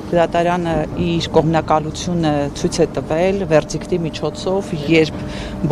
Դատարանը իր կողմնակալությունը ցույց է տվել վերդիկտի միջոցով, երբ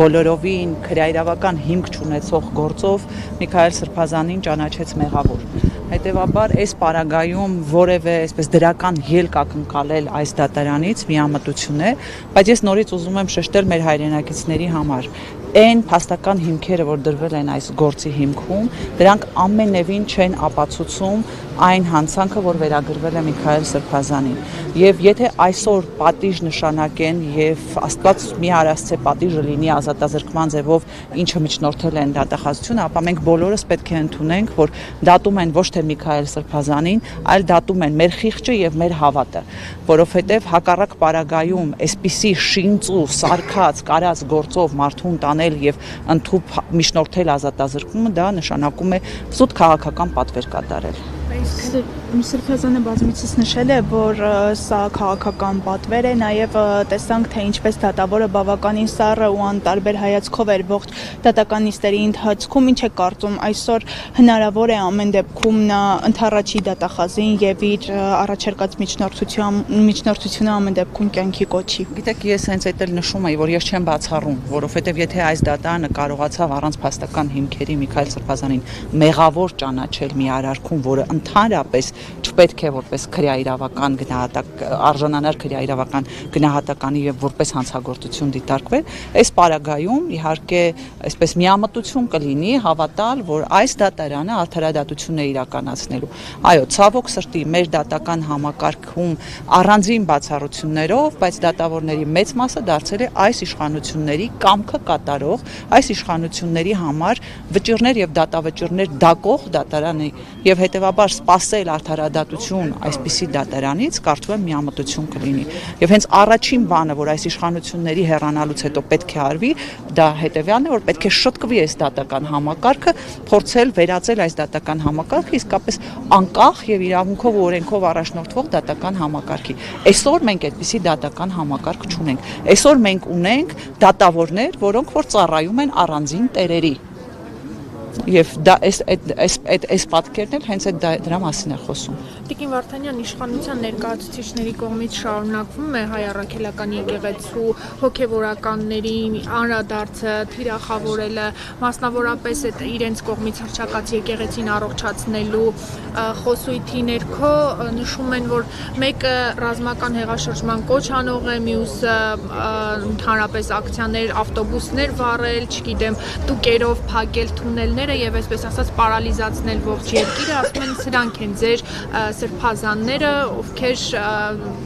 բոլորովին քրեաիրավական հիմք չունեցող գործով Միքայել Սրբազանին ճանաչեց մեղավոր։ Հետևաբար այս պարագայում որևէ այսպես դրական ելք ակնկալել այս դատարանից միամտություն է, բայց ես նորից ուզում եմ շեշտել մեր հայրենակիցների համար այն փաստական հիմքերը, որ դրվել են այս գործի հիմքում, դրանք ամենևին չեն ապացուցում այն հանցանքը, որ վերագրվել է Միքայել Սրբազանին։ Եվ եթե այսօր պատիժ նշանակեն եւ Աստված մի արասցե պատիժը լինի ազատազրկման ձևով, ինչը միջնորդել են դատախազությունը, ապա մենք բոլորս պետք է ընդունենք, որ դատում են ոչ թե Միքայել Սրբազանին, այլ դատում են մեր խիղճը եւ մեր հավատը, որովհետեւ հակառակ պարագայում այսպիսի շինծու սարքած կարած գործով մարդուն տանել եւ ընդհուպ միջնորդել ազատազրկումը, դա նշանակում է զուտ քաղաքական պատվեր կատարել։ Սրբազանը բազմիցս նշել է, որ սա քաղաքական պատվեր է, նաև տեսանք, թե ինչպես դատավորը բավականին սառը ու անտարբեր հայացքով էր ողջ դատական նիստերի ընթացքում, ինչ է կարծում, այսօր հնարավոր է ամեն դեպքում նա ընդառաջի դատախազին եւ իր առաջարկած միջնորդությունը ամեն դեպքում կյանքի կոչի։ Գիտեք, ես հենց այդ էլ նշում եի, որ ես չեմ բացառում, որովհետեւ եթե այս դատարանը կարողացավ առանց փաստական հիմքերի Միքայել Սրբազանին մեղավոր ճանաչել մի արարքում, որը ընդհանրապես չպետք է որպես քրեաիրավական գնահատակ արժանանար քրեաիրավական գնահատականի եւ որպես հանցագործություն դիտարկվել, այս պարագայում իհարկե այսպես միամտություն կլինի հավատալ, որ այս դատարանը արդարադատություն է իրականացնելու։ Այո, ցավոք սրտի մեր դատական համակարգում առանձին բացառություններով, բայց դատավորների մեծ մասը դարձել է այս իշխանությունների կամքը կատարող, այս իշխանությունների համար վճիռներ եւ դատավճիռներ դակող դատարանի եւ հետեւաբար սպասել արդարադատություն այսպիսի դատարանից կարծում եմ միամտություն կլինի։ Եվ հենց առաջին բանը, որ այս իշխանությունների հեռանալուց հետո պետք է արվի, դա հետեւյալն է, որ պետք է շտկվի այս դատական համակարգը, փորձել վերածել այս դատական համակարգը իսկապես անկախ եւ իրավունքով ու օրենքով առաջնորդվող դատական համակարգի։ Այսօր մենք այդպիսի դատական համակարգ չունենք։ Այսօր մենք ունենք դատավորներ, որոնք որ ծառայում են առանձին տերերի։ Եվ դա այս պատկերն էլ հենց դրա մասին է խոսում։ Տիկին Վարդանյան, իշխանության ներկայացուցիչների կողմից շարունակվում է հայ առաքելական եկեղեցու հոգևորականների անդրադարձը, թիրախավորելը, մասնավորապես այդ իրենց կողմից հռչակած եկեղեցին առողջացնելու խոսույթի ներքո նշում են, որ մեկը ռազմական հեղաշրջման կոչ անող է, մյուսը ընդհանրապես ակցիաներ, ավտոբուսներ վառել, չգիտեմ, տուկերով փակել թունելները եւ այսպես ասած պարալիզացնել ողջ երկիրը, ասում են սրանք են ձեր սրբազանները, ովքեր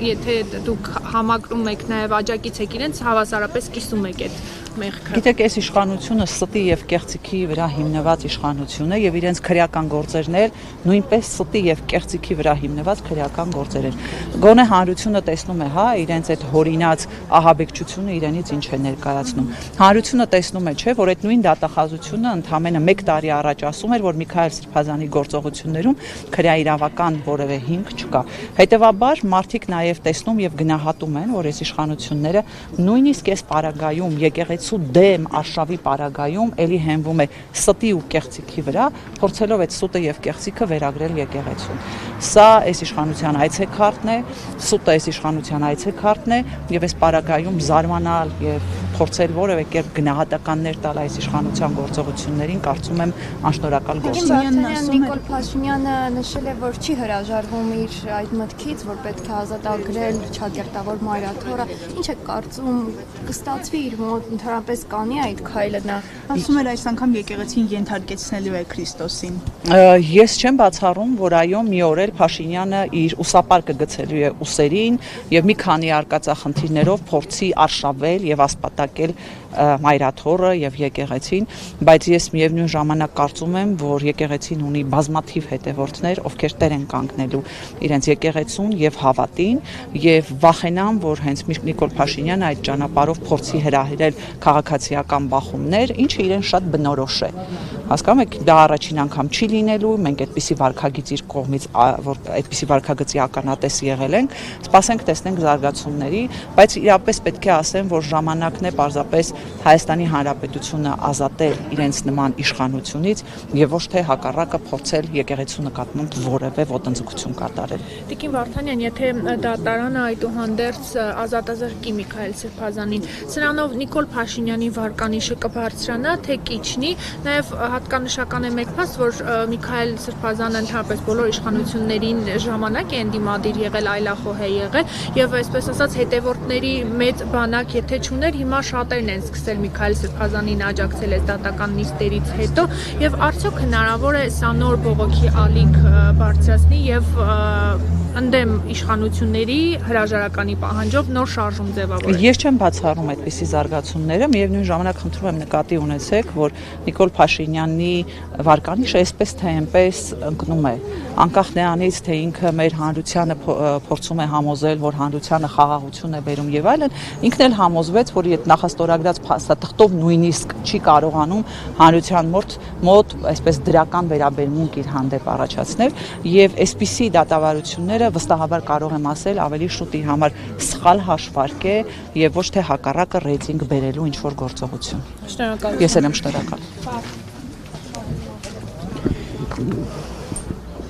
եթե դուք համակրում եք նաեւ աջակից եք իրենց, հավասարապես կիսում եք այդ մեղքը։ Գիտեք, այս իշխանությունը ստի եւ կեղծիքի վրա հիմնված իշխանություն է եւ իրենց քրեական գործերն էլ նույնպես ստի եւ կեղծիքի վրա հիմնված քրեական գործեր են։ Գոնե հանրությունը տեսնում է, հա, իրենց այդ հորինած ահաբեկչությունը իրենից ինչ է ներկայացնում։ Հանրությունը տեսնում է, չէ, որ այդ նույն դատախազությունը ընդամենը 1 տարի առաջ ասում էր, որ Միքայել Սրբազանի գործողություններում քրեաիրավական որևէ հիմք չկա։ Հետևաբար մարդիկ նաեւ տեսնում եւ գնահատում են, որ այս իշխանությունները նույնիսկ այս պարագայում եկեղեցու դեմ արշավի պարագայում էլի հենվում է ստի ու կեղծիքի վրա, փորձելով այդ սուտը եւ կեղծիքը վերագրել եկեղեցուն։ Սա այս իշխանության այցեքարտն է, սուտը այս իշխանության այցեքարտն է եւ այս պարագայում զարմանալ եւ փորձել որևէ կերպ գնահատականներ տալ այս իշխանության գործողություններին, կարծում եմ անշնորհակալ գործ է։ Նիկոլ Փաշինյանը նշել է, որ չի հրաժարվում իր այդ մտքից, որ պետք է ազատագրել Չակերտավոր Մայրաթորը։ Ինչ է կարծում, կստացվի իր մոտ ընդհանրապես կանի այդ քայլը նա։ Ասում էր այս անգամ եկեղեցին ենթարկեցնելու է Քրիստոսին։ Ես չեմ բացառում, որ այո մի օր էլ Փաշինյանը իր ուսապարկը գցելու է ուսերին եւ մի քանի արկածախնդիրներով փորձի արշավել եւ ասպատակել Մայրաթորը եւ եկեղեցին, բայց ես միևնույն ժամանակ կարծում եմ, որ եկեղեցին ունի բազմաթիվ հետևորդներ, ովքեր տեր են կանգնելու իրենց եկեղեցուն եւ հավատին եւ վախենամ, որ հենց Նիկոլ Փաշինյանը այդ ճանապարհով փորձի հրահրել քաղաքացիական բախումներ, ինչը իրեն շատ բնորոշ է։ Հասկանում եք, դա առաջին անգամ չի լինելու, մենք այդպիսի վարքագիծ իր կողմից, որ այդպիսի վարքագծի ականատես եղել ենք, սպասենք տեսնենք զարգացումների, բայց իրապես պետք է ասեմ, որ ժամանակն է պարզապես Հայաստանի Հանրապետությունը ազատել իրենց նման իշխան իշխանությունից եւ ոչ թե հակառակը փորձել եկեղեցու նկատմամբ որևէ ոտնձգություն կատարել։ Տիկին Վարդանյան, եթե դատարանը այդուհանդերձ ազատազրկի Միքայել Սրբազանին, սրանով Նիկոլ Փաշինյանի վարկանիշը կբարձրանա, թե կիջնի, նաեւ հատկանշական է մեկ փաստ, որ Միքայել Սրբազանը ընդհանրապես բոլոր իշխանություններին ժամանակ է ընդդիմադիր եղել, այլախոհ է եղել եւ այսպես ասած հետևորդների մեծ բանակ եթե չուներ, հիմա շատերն են սկսել Միքայել Սրբազանին աջակցել այս դատական նիստերից հետո եւ արդյոք հնարավոր է սա նոր բողոքի ալիք բարձրացնի եւ ընդդեմ իշխանությունների հրաժարականի պահանջով նոր շարժում ձևավորել։ Ես չեմ բացառում այդպիսի զարգացումները, միևնույն ժամանակ խնդրում եմ նկատի ունեցեք, որ Նիկոլ Փաշինյանի վարկանիշը այսպես թե այնպես ընկնում է, անկախ նրանից, թե ինքը մեր հանրությանը փորձում է համոզել, որ հանրությանը խաղաղություն է բերում եւ այլն, ինքն էլ համոզվեց, որ այդ նախաստորագրած փաստաթղթով նույնիսկ չի կարողանում հանրության մոտ այսպես դրական վերաբերմունք իր հանդեպ առաջացնել եւ այսպիսի դատավարությունները վստահաբար կարող եմ ասել ավելի շուտ իր համար սխալ հաշվարկ է եւ ոչ թե հակառակը ռեյտինգ բերելու ինչ որ գործողություն։ Շնորհակալություն։ Ես էլ եմ շնորհակալ։